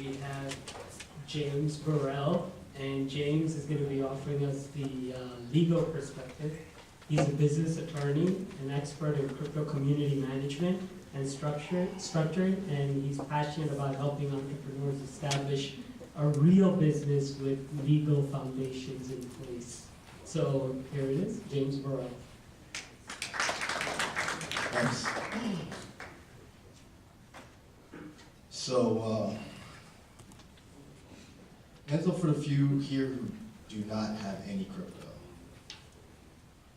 we have James Burrell, and James is going to be offering us the legal perspective. He's a business attorney, an expert in crypto community management and structuring, and he's passionate about helping entrepreneurs establish a real business with legal foundations in place. So here it is, James Burrell. Thanks. So, hands up for the few here who do not have any crypto.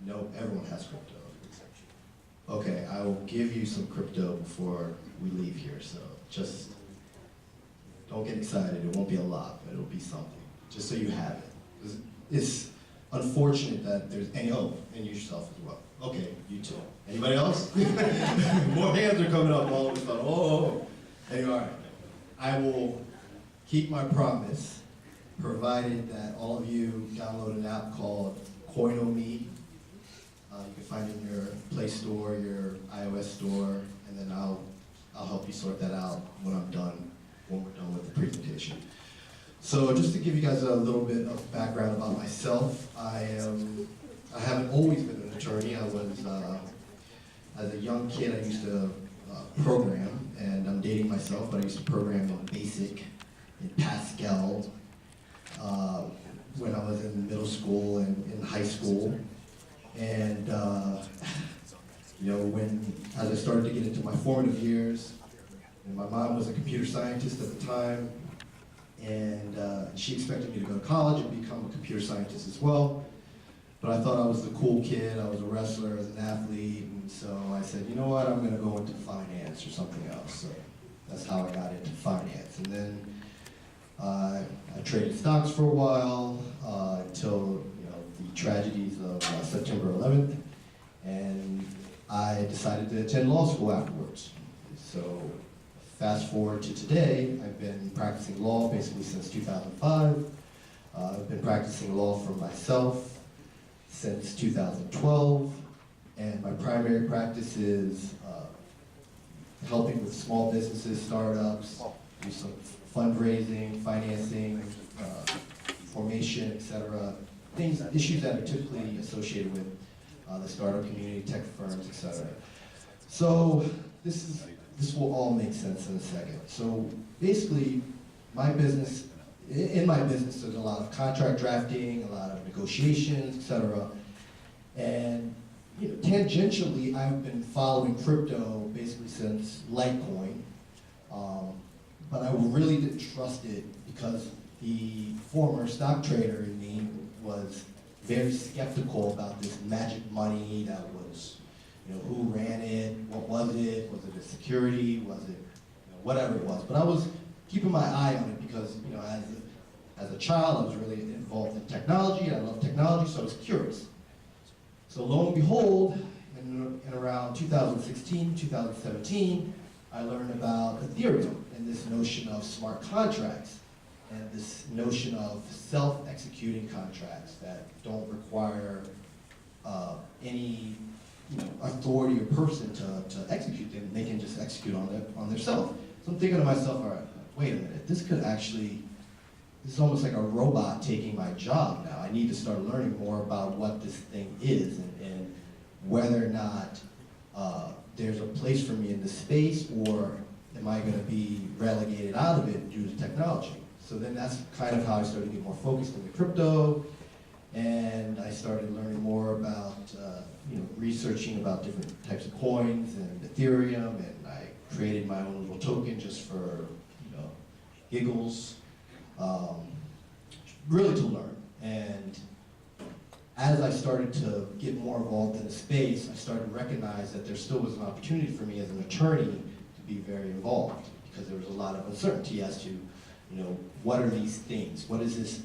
No, everyone has crypto. Okay, I will give you some crypto before we leave here, so just don't get excited. It won't be a lot, but it'll be something, just so you have it. It's unfortunate that there's any, and you yourself as well. Okay, you too. Anybody else? More hands are coming up all of a sudden. Oh. Anyway, all right. I will keep my promise, provided that all of you download an app called CoinOme. You can find it in your Play Store, your iOS store, and then I'll help you sort that out when we're done with the presentation. So just to give you guys a little bit of background about myself, I haven't always been an attorney. I was, as a young kid, I used to program, and I'm dating myself, but I used to program in BASIC, in Pascal, when I was in middle school and in high school. And you know, as I started to get into my formative years, and my mom was a computer scientist at the time, and she expected me to go to college and become a computer scientist as well. But I thought I was the cool kid. I was a wrestler, I was an athlete, and so I said, you know what, I'm going to go into finance or something else. So that's how I got into finance. And then I traded stocks for a while until the tragedies of September 11th, and I decided to attend law school afterwards. So fast forward to today, I've been practicing law basically since 2005. I've been practicing law for myself since 2012, and my primary practice is helping with small businesses, startups, do some fundraising, financing, formation, etc. Issues that are typically associated with the startup community, tech firms, etc. So this will all make sense in a second. So basically, in my business, there's a lot of contract drafting, a lot of negotiations, etc. And tangentially, I've been following crypto basically since Litecoin, but I really didn't trust it because the former stock trader in me was very skeptical about this magic money that was, who ran it, what was it a security, was it, whatever it was. But I was keeping my eye on it because, as a child, I was really involved in technology. I love technology, so I was curious. So lo and behold, in around 2016, 2017, I learned about Ethereum and this notion of smart contracts and this notion of self-executing contracts that don't require any authority or person to execute them. They can just execute on themselves. So I'm thinking to myself, all right, wait a minute, this is almost like a robot taking my job now. I need to start learning more about what this thing is and whether or not there's a place for me in this space, or am I going to be relegated out of it due to technology? So then that's kind of how I started to get more focused in the crypto, and I started learning more about, researching about different types of coins and Ethereum, and I created my own little token just for, giggles, really to learn. And as I started to get more involved in the space, I started to recognize that there still was an opportunity for me as an attorney to be very involved, because there was a lot of uncertainty as to, what are these things? What is this?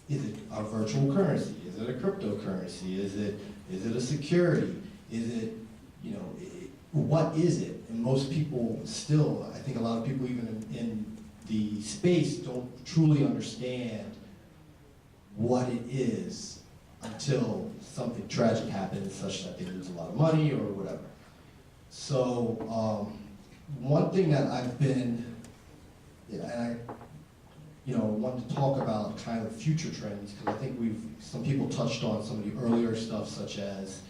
Is it a virtual currency? Is it a cryptocurrency? Is it a security? Is it, what is it? And most people still, I think a lot of people even in the space don't truly understand what it is until something tragic happens, such that they lose a lot of money or whatever. So one thing that I've been and I, wanted to talk about kind of future trends, because I think some people touched on some of the earlier stuff, such as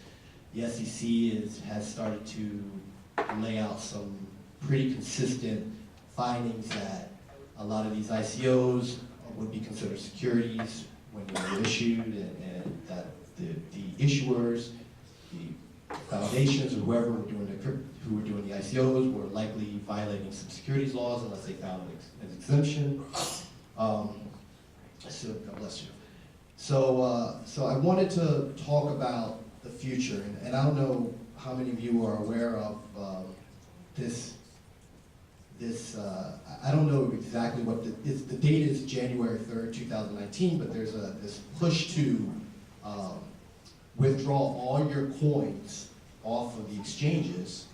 the SEC has started to lay out some pretty consistent findings that a lot of these ICOs would be considered securities when they were issued, and that the issuers, the foundations, or whoever were doing the ICOs were likely violating some securities laws unless they found an exemption. So, God bless you. So I wanted to talk about the future, and I don't know how many of you are aware of this. I don't know exactly what the date is. January 3rd, 2019, but there's this push to withdraw all your coins off of the exchanges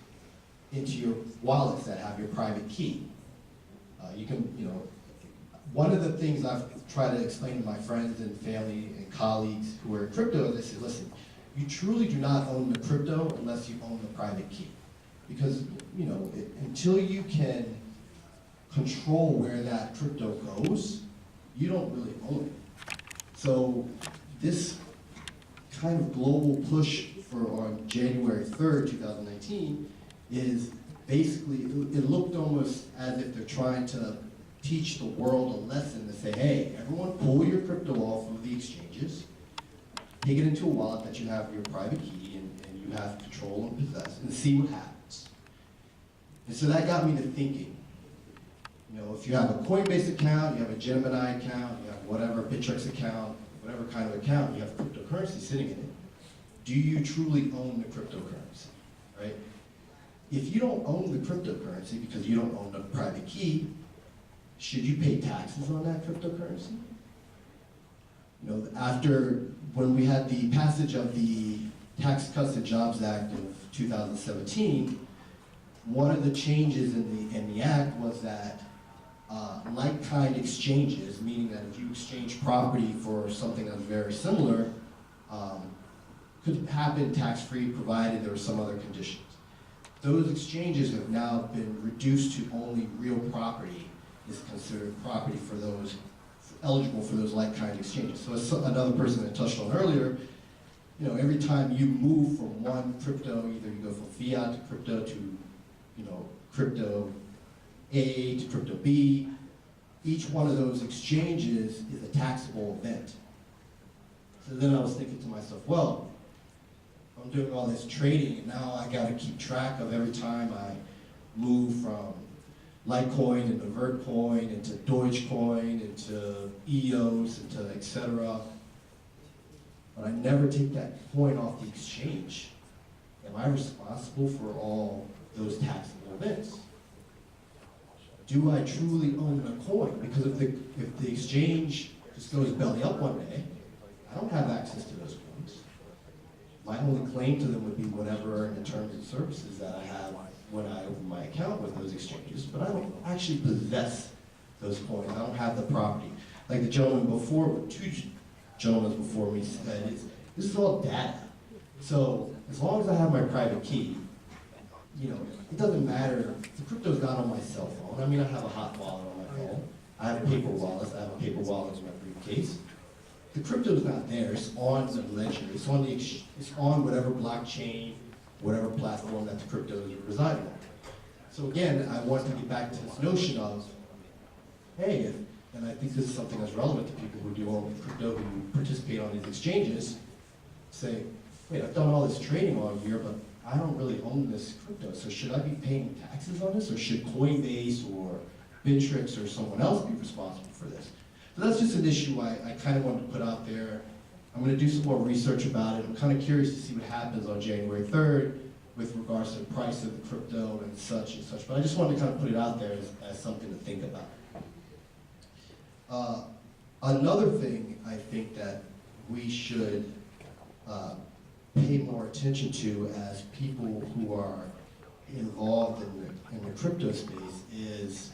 into your wallets that have your private key. One of the things I've tried to explain to my friends and family and colleagues who are in crypto is, I say, listen, you truly do not own the crypto unless you own the private key. Because, until you can control where that crypto goes, you don't really own it. So this kind of global push on January 3rd, 2019 is basically, it looked almost as if they're trying to teach the world a lesson to say, hey, everyone pull your crypto off of the exchanges, take it into a wallet that you have your private key and you have control and possess, and see what happens. And so that got me to thinking, if you have a Coinbase account, you have a Gemini account, you have whatever, Bittrex account, whatever kind of account, you have cryptocurrency sitting in it, do you truly own the cryptocurrency, right? If you don't own the cryptocurrency because you don't own the private key, should you pay taxes on that cryptocurrency? When we had the passage of the Tax Cuts and Jobs Act of 2017, one of the changes in the act was that like-kind exchanges, meaning that if you exchange property for something that's very similar, could happen tax-free provided there were some other conditions. Those exchanges have now been reduced to only real property is considered property for those eligible for those like-kind exchanges. So as another person that touched on earlier, every time you move from one crypto, either you go from fiat to crypto to, crypto A to crypto B, each one of those exchanges is a taxable event. So then I was thinking to myself, well, I'm doing all this trading, and now I got to keep track of every time I move from Litecoin into Vertcoin, into Dogecoin, into EOS, into etc. But I never take that coin off the exchange. Am I responsible for all those taxable events? Do I truly own a coin? Because if the exchange just goes belly up one day, I don't have access to those coins. My only claim to them would be whatever in the terms and services that I have when I open my account with those exchanges, but I don't actually possess those coins. I don't have the property. Like the gentleman before, two gentlemen before me said, this is all data. So as long as I have my private key, it doesn't matter. The crypto's not on my cell phone. I mean, I have a hot wallet on my phone. I have paper wallets. I have a paper wallet in my briefcase. The crypto's not there. It's on the ledger. It's on whatever blockchain, whatever platform that the crypto is residing on. So again, I want to get back to this notion of, hey, and I think this is something that's relevant to people who do own crypto, who participate on these exchanges, say, wait, I've done all this trading all year, but I don't really own this crypto, so should I be paying taxes on this, or should Coinbase or Bittrex or someone else be responsible for this? So that's just an issue I kind of wanted to put out there. I'm going to do some more research about it. I'm kind of curious to see what happens on January 3rd with regards to the price of the crypto and such, but I just wanted to kind of put it out there as something to think about. Another thing I think that we should pay more attention to as people who are involved in the crypto space is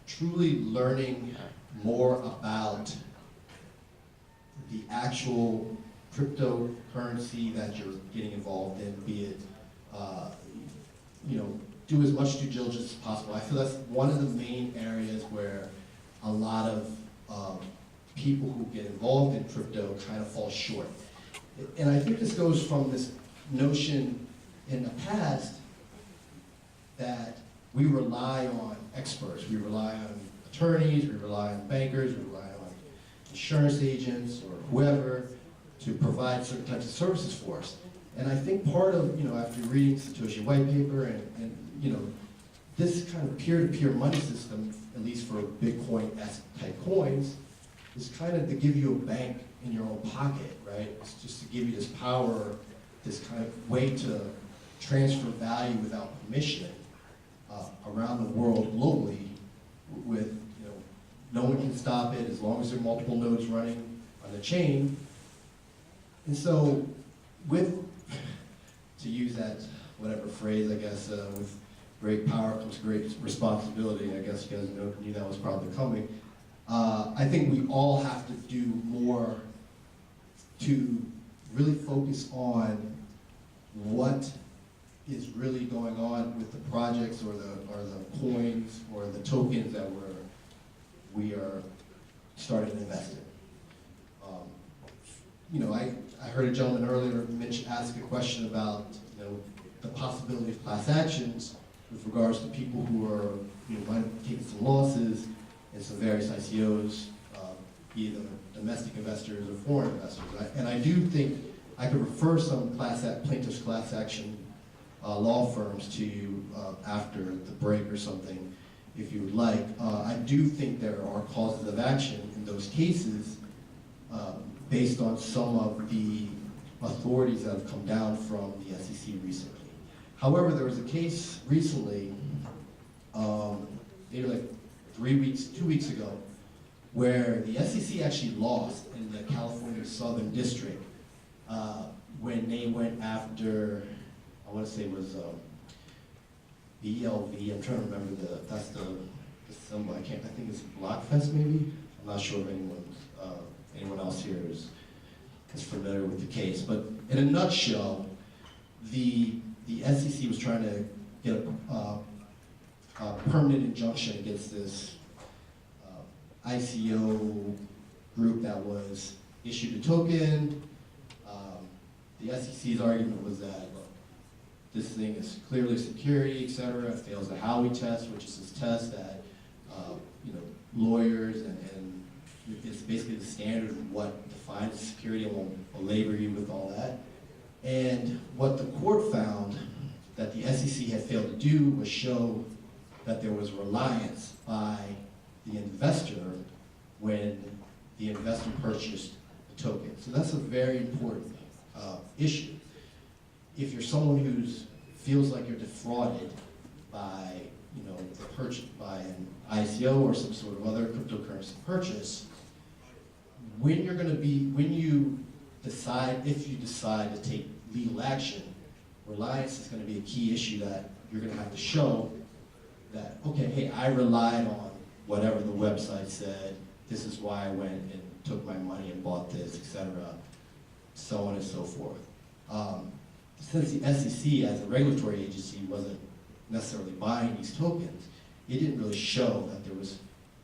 truly learning more about the actual cryptocurrency that you're getting involved in, be it do as much due diligence as possible. I feel that's one of the main areas where a lot of people who get involved in crypto kind of fall short. And I think this goes from this notion in the past that we rely on experts, we rely on attorneys, we rely on bankers, we rely on insurance agents or whoever to provide certain types of services for us. And I think part of, after reading Satoshi white paper and this kind of peer-to-peer money system, at least for Bitcoin-esque type coins, is kind of to give you a bank in your own pocket, right? It's just to give you this power, this kind of way to transfer value without permission around the world globally with, no one can stop it as long as there are multiple nodes running on the chain. And so to use that whatever phrase, I guess, with great power comes great responsibility. I guess you guys knew that was probably coming. I think we all have to do more to really focus on what is really going on with the projects or the coins or the tokens that we are starting to invest in. I heard a gentleman earlier ask a question about the possibility of class actions with regards to people who are might have taken some losses in some various ICOs, either domestic investors or foreign investors. And I do think I could refer some plaintiffs' class action law firms to you after the break or something, if you would like. I do think there are causes of action in those cases based on some of the authorities that have come down from the SEC recently. However, there was a case recently, maybe like 2 weeks ago, where the SEC actually lost in the California Southern District when they went after, I want to say it was BLV. I'm trying to remember that's the symbol. I think it's Blockfest maybe. I'm not sure if anyone else here is familiar with the case. But in a nutshell, the SEC was trying to get a permanent injunction against this ICO group that was issued a token. The SEC's argument was that, look, this thing is clearly security, et cetera. It fails the Howey test, which is this test that lawyers and it's basically the standard of what defines security. I won't belabor you with all that. And what the court found that the SEC had failed to do was show that there was reliance by the investor when the investor purchased the token. So that's a very important issue. If you're someone who feels like you're defrauded by the purchase by an ICO or some sort of other cryptocurrency purchase, if you decide to take legal action, reliance is going to be a key issue that you're going to have to show that, okay, hey, I relied on whatever the website said, this is why I went and took my money and bought this, etc., so on and so forth. Since the SEC as a regulatory agency wasn't necessarily buying these tokens, it didn't really show that there was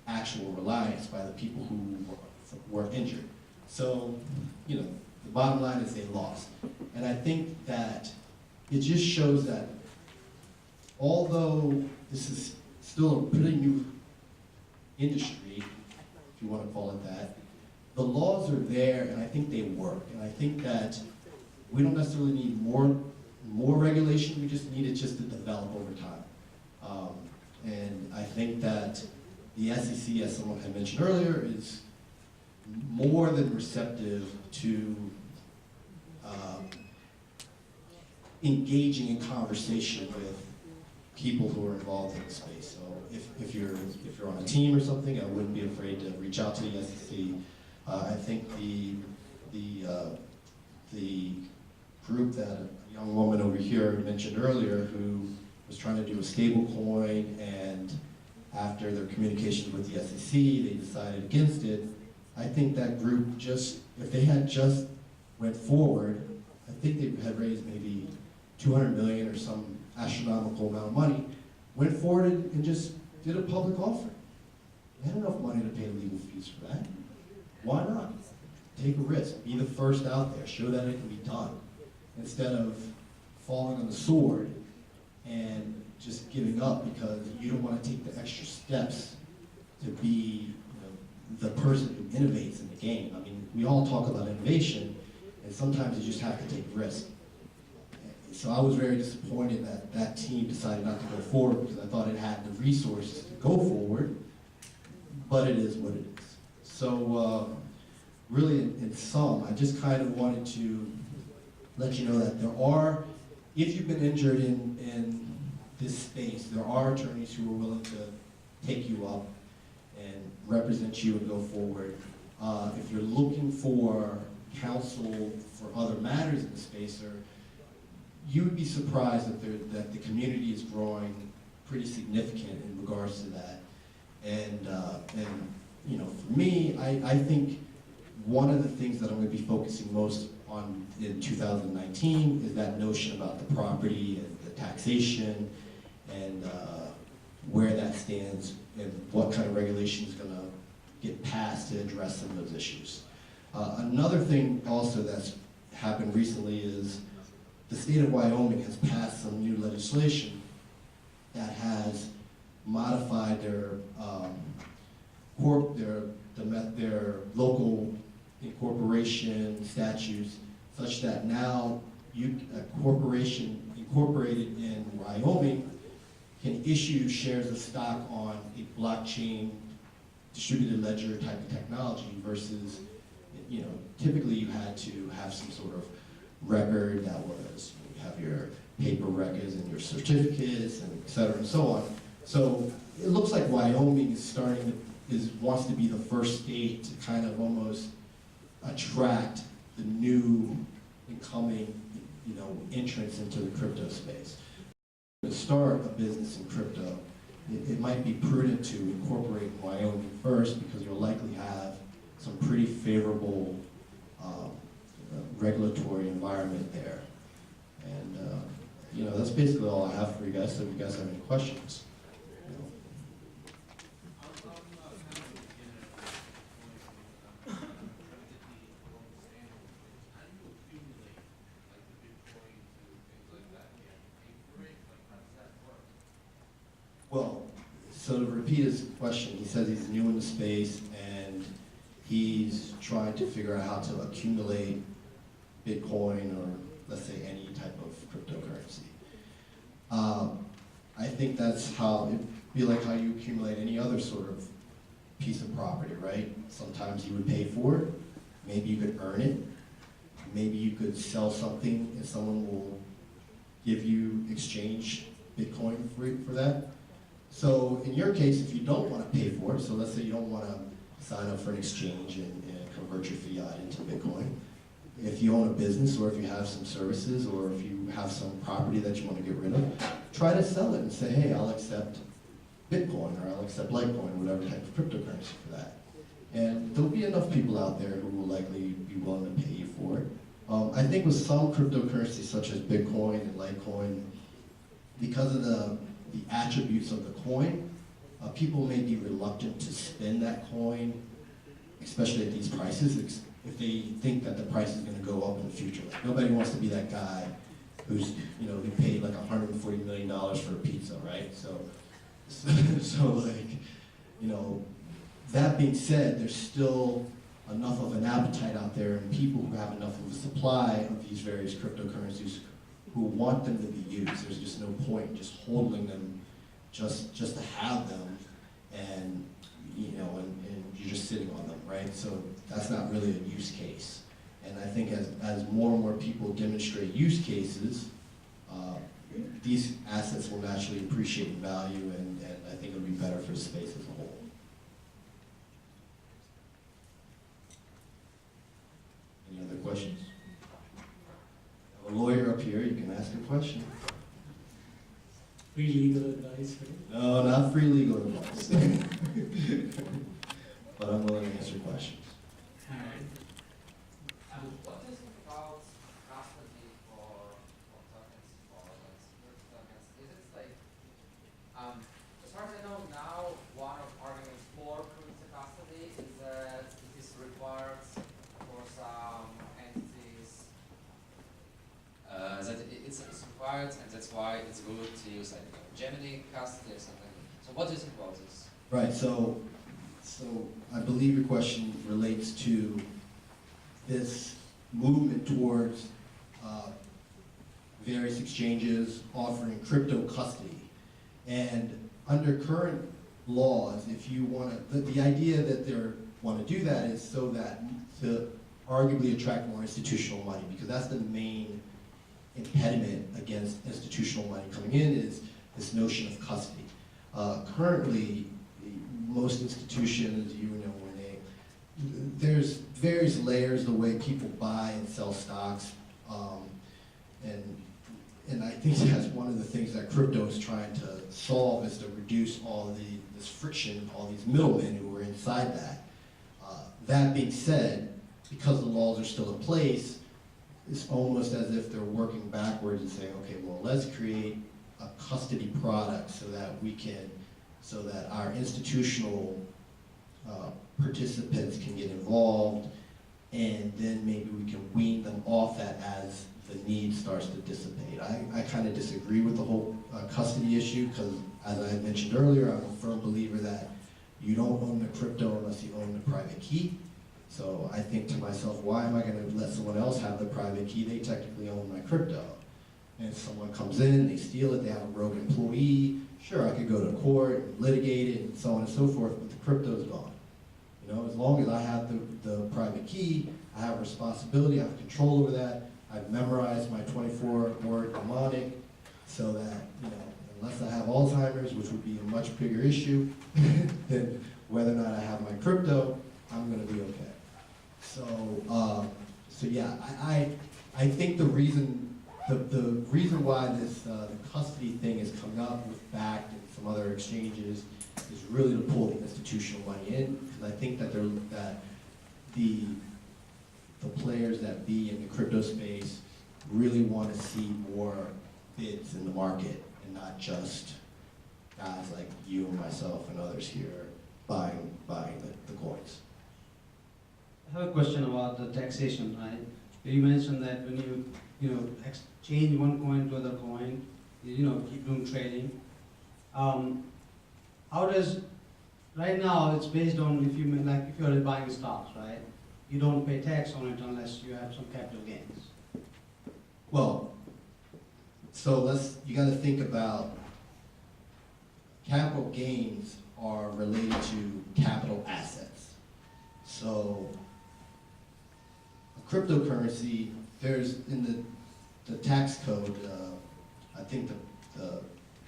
actual reliance by the people who were injured. So, the bottom line is they lost. And I think that it just shows that although this is still a pretty new industry, if you want to call it that, the laws are there and I think they work. And I think that we don't necessarily need more regulation, we just need it just to develop over time. And I think that the SEC, as someone had mentioned earlier, is more than receptive to engaging in conversation with people who are involved in the space. So if you're on a team or something, I wouldn't be afraid to reach out to the SEC. I think the group that a young woman over here mentioned earlier, who was trying to do a stable coin, and after their communications with the SEC, they decided against it. I think that group if they had just went forward, I think they had raised maybe 200 million or some astronomical amount of money. went forward and just did a public offering. They had enough money to pay legal fees for that. Why not? Take a risk, be the first out there, show that it can be done, instead of falling on the sword and just giving up because you don't want to take the extra steps to be the person who innovates in the game. I mean, we all talk about innovation, and sometimes you just have to take risks. So I was very disappointed that that team decided not to go forward because I thought it had the resources to go forward, but it is what it is. So really, in sum, I just kind of wanted to let you know that there are, if you've been injured in this space, there are attorneys who are willing to take you up and represent you and go forward. If you're looking for counsel for other matters in the space, or you would be surprised that the community is growing pretty significant in regards to that. And for me, I think one of the things that I'm going to be focusing most on in 2019 is that notion about the property and the taxation and where that stands and what kind of regulation is going to get passed to address some of those issues. Another thing also that's happened recently is the state of Wyoming has passed some new legislation that has modified their local incorporation statutes such that now a corporation incorporated in Wyoming can issue shares of stock on a blockchain distributed ledger type of technology versus, typically you had to have some sort of record that was, you have your paper records and your certificates and et cetera and so on. So it looks like Wyoming is wants to be the first state to kind of almost attract the new incoming, entrance into the crypto space. To start a business in crypto, it might be prudent to incorporate in Wyoming first because you'll likely have some pretty favorable regulatory environment there. And that's basically all I have for you guys. So if you guys have any questions. Well, so to repeat his question, he says he's new in the space and he's trying to figure out how to accumulate Bitcoin or let's say any type of cryptocurrency. I think that's how it'd be like how you accumulate any other sort of piece of property, right? Sometimes you would pay for it, maybe you could earn it, maybe you could sell something and someone will give you exchange Bitcoin for that. So in your case, if you don't want to pay for it, so let's say you don't want to sign up for an exchange and convert your fiat into Bitcoin, if you own a business or if you have some services or if you have some property that you want to get rid of, try to sell it and say, hey, I'll accept Bitcoin or I'll accept Litecoin, whatever type of cryptocurrency for that. And there'll be enough people out there who will likely be willing to pay you for it. I think with some cryptocurrencies such as Bitcoin and Litecoin, because of the attributes of the coin, people may be reluctant to spend that coin, especially at these prices, if they think that the price is going to go up in the future. Like, nobody wants to be that guy who's, who paid like $140 million for a pizza, right? So that being said, there's still enough of an appetite out there and people who have enough of a supply of these various cryptocurrencies who want them to be used. There's just no point just holding them just to have them and you're just sitting on them, right? So that's not really a use case. And I think as more and more people demonstrate use cases, these assets will naturally appreciate in value and I think it'll be better for the space as a whole. Any other questions? A lawyer up here, you can ask a question. Free legal advice, right? No, not free legal advice. But I'm willing to answer questions. All right. What is about custody for tokens, for like security tokens? Is it like required, and that's why it's good to use like Gemini custody or something. So what do you think about this? Right, so I believe your question relates to this movement towards various exchanges offering crypto custody. And under current laws, if you want to, the idea that they want to do that is so that to arguably attract more institutional money, because that's the main impediment against institutional money coming in is this notion of custody. Currently, most institutions, there's various layers the way people buy and sell stocks, and I think that's one of the things that crypto is trying to solve is to reduce all this friction, all these middlemen who are inside that. That being said, because the laws are still in place, it's almost as if they're working backwards and saying, okay, well, let's create a custody product so that our institutional participants can get involved, and then maybe we can wean them off that as the need starts to dissipate. I kind of disagree with the whole custody issue because, as I mentioned earlier, I'm a firm believer that you don't own the crypto unless you own the private key. So I think to myself, why am I going to let someone else have the private key? They technically own my crypto. And if someone comes in, they steal it, they have a rogue employee, sure, I could go to court, and litigate it, and so on and so forth, but the crypto's gone. You know, as long as I have the private key, I have responsibility, I have control over that. I've memorized my 24-word mnemonic so that, you know, unless I have Alzheimer's, which would be a much bigger issue, then whether or not I have my crypto, I'm going to be okay. So yeah, I think the reason why this the custody thing is coming up with BACT and some other exchanges is really to pull the institutional money in, because I think that the players that be in the crypto space really want to see more bids in the market and not just guys like you and myself and others here buying the coins. I have a question about the taxation, right? You mentioned that when you exchange one coin to other coin, keep doing trading. How does, right now it's based on if you're buying stocks, right? You don't pay tax on it unless you have some capital gains. Well, so you got to think about capital gains are related to capital assets. So a cryptocurrency, there's in the tax code, I think the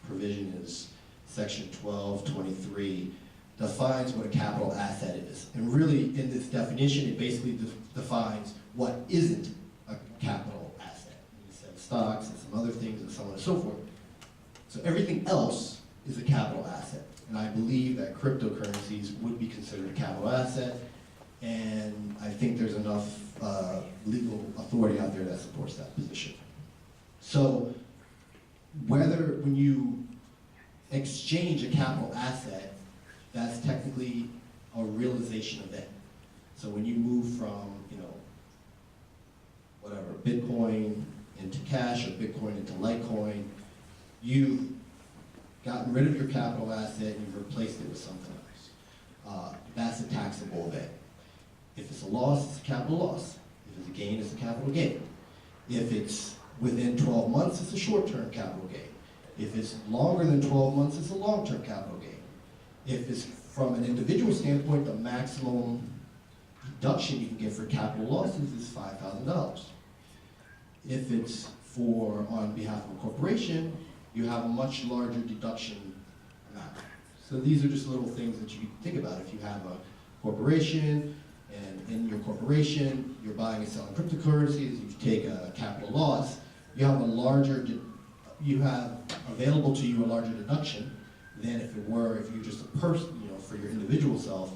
provision is section 1223, defines what a capital asset is. And really, in this definition, it basically defines what isn't a capital asset. It said stocks and some other things and so on and so forth. So everything else is a capital asset. And I believe that cryptocurrencies would be considered a capital asset. And I think there's enough legal authority out there that supports that position. So when you exchange a capital asset, that's technically a realization event. So when you move from, whatever, Bitcoin into cash or Bitcoin into Litecoin, you've gotten rid of your capital asset and you've replaced it with something else. That's a taxable event. If it's a loss, it's a capital loss. If it's a gain, it's a capital gain. If it's within 12 months, it's a short-term capital gain. If it's longer than 12 months, it's a long-term capital gain. If it's from an individual standpoint, the maximum deduction you can get for capital losses is $5,000. If it's on behalf of a corporation, you have a much larger deduction amount. So these are just little things that you can think about. If you have a corporation, and in your corporation, you're buying and selling cryptocurrencies, you take a capital loss, you have available to you a larger deduction than if you're just a person, for your individual self,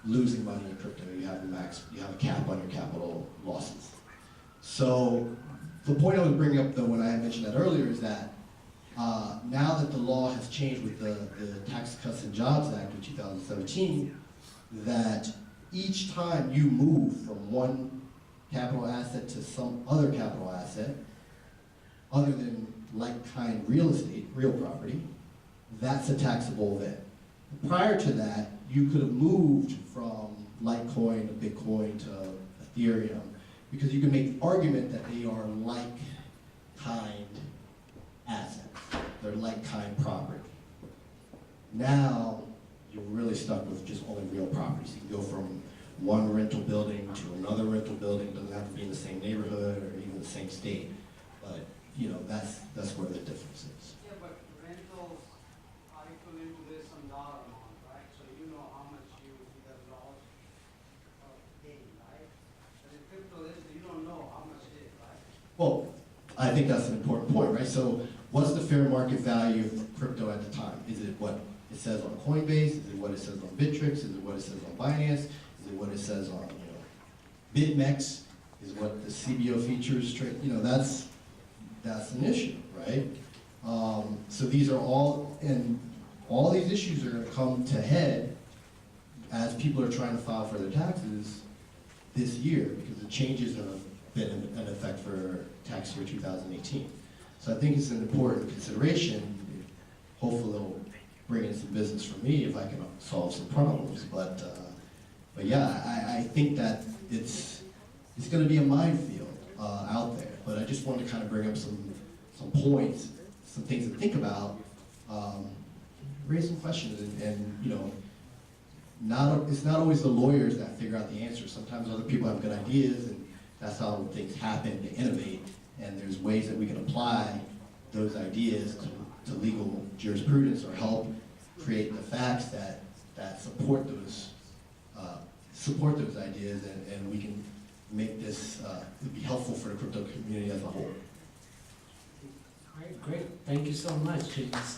losing money in crypto, you have a cap on your capital losses. So the point I was bringing up, though, when I had mentioned that earlier, is that now that the law has changed with the Tax Cuts and Jobs Act of 2017, that each time you move from one capital asset to some other capital asset, other than like-kind real estate, real property, that's a taxable event. Prior to that, you could have moved from Litecoin to Bitcoin to Ethereum because you can make the argument that they are like-kind assets. They're like-kind property. Now, you're really stuck with just only real properties. You can go from one rental building to another rental building. It doesn't have to be in the same neighborhood or even the same state. But, you know, that's where the difference is. Yeah, but rentals are equivalent to this some dollar amount, right? So you know how much you either lost or gained, right? But in crypto, you don't know how much it is, right? Well, I think that's an important point, right? So what's the fair market value of crypto at the time? Is it what it says on Coinbase? Is it what it says on Bittrex? Is it what it says on Binance? Is it what it says on, BitMEX? Is what the CBO features trade? That's an issue, right? So these are all these issues are going to come to head as people are trying to file for their taxes this year because the changes have been in effect for tax year 2018. So I think it's an important consideration. Hopefully it'll bring in some business for me if I can solve some problems. But yeah, I think that it's going to be a minefield out there. But I just wanted to kind of bring up some points, some things to think about, raise some questions, and it's not always the lawyers that figure out the answers. Sometimes other people have good ideas, and that's how things happen. They innovate, and there's ways that we can apply those ideas to legal jurisprudence or help create the facts that support those ideas, and we can make this be helpful for the crypto community as a whole. All right, great. Thank you so much, James.